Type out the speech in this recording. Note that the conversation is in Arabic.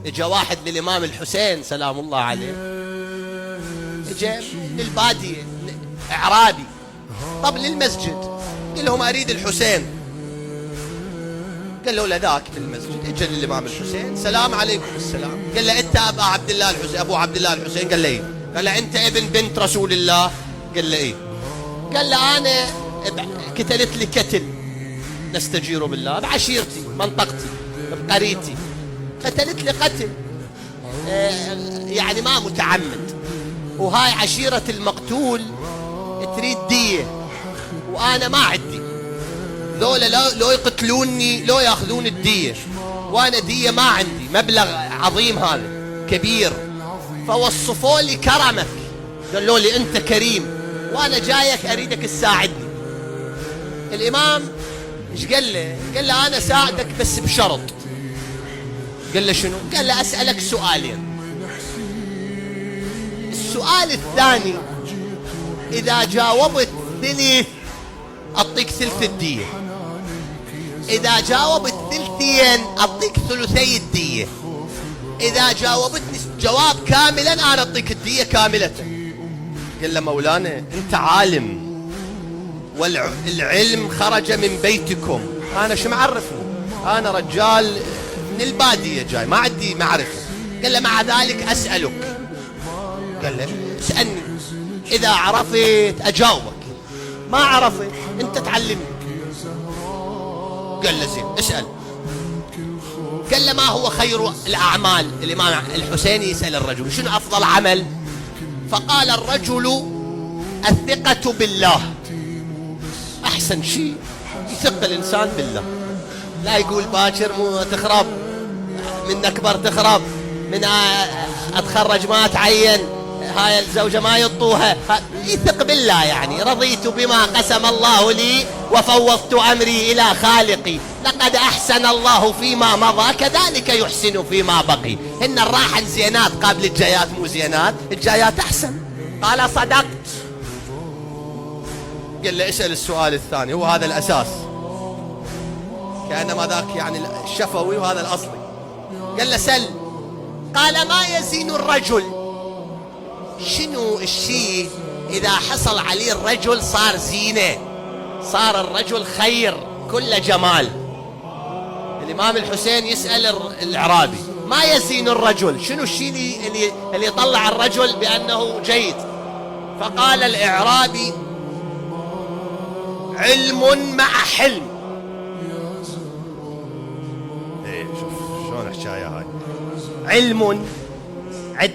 اجا واحد للإمام الحسين سلام الله عليه، اجا من البادية اعرابي، طب للمسجد، قال لهم اريد الحسين. قال له لذاك في المسجد. اجا للإمام الحسين، سلام عليكم السلام. قال له انت ابا عبد الله الحسين، ابو عبد الله الحسين؟ قال له ايه. قال له انت ابن بنت رسول الله؟ قال له ايه. قال له انا كتلت لي كتل، نستجير بالله، بعشيرتي منطقتي بقريتي، قتلت لي قتل يعني ما متعمد، وهاي عشيرة المقتول تريد دية، وانا ما عندي، ذولا لو يقتلوني لو ياخذون الدية، وانا دية ما عندي، مبلغ عظيم هذا كبير، فوصفوا لي كرمك، قالوا لي انت كريم وانا جايك اريدك تساعدني. الامام ايش قال له؟ قال له انا ساعدك بس بشرط. قال له شنو؟ قال له اسالك سؤالين، السؤال الثاني اذا جاوبت ثلث اعطيك ثلث الدية، اذا جاوبت ثلثين اعطيك ثلثي الدية، اذا جاوبتني جواب كاملا انا اعطيك الدية كاملة. قال له مولانا انت عالم والعلم خرج من بيتكم، انا شو معرفني؟ انا رجال من البادية جاي ما عندي معرفة. قال له مع ذلك اسألك. قال له اسألني، اذا عرفت اجاوبك، ما عرفت انت تعلمني. قال له زين اسأل. قال له ما هو خير الاعمال؟ الامام الحسين يسأل الرجل شنو افضل عمل؟ فقال الرجل الثقة بالله، احسن شيء يثق الانسان بالله، لا يقول باكر مو تخرب، من اكبر تخرب، من اتخرج ما اتعين، هاي الزوجة ما يطوها، يثق بالله، يعني رضيت بما قسم الله لي وفوضت امري الى خالقي، لقد احسن الله فيما مضى كذلك يحسن فيما بقي. ان الراحل زينات قبل الجايات مو زينات، الجايات احسن. قال صدقت. قال له اسأل السؤال الثاني، هو هذا الاساس، كأنما ذاك يعني الشفوي وهذا الاصلي. قال له سل. قال ما يزين الرجل، شنو الشيء اذا حصل عليه الرجل صار زينة، صار الرجل خير كل جمال. الامام الحسين يسأل الاعرابي ما يزين الرجل، شنو الشيء اللي يطلع الرجل بانه جيد؟ فقال الاعرابي علم مع حلم. ايه شوف شلون الحكايه هاي، علم عدة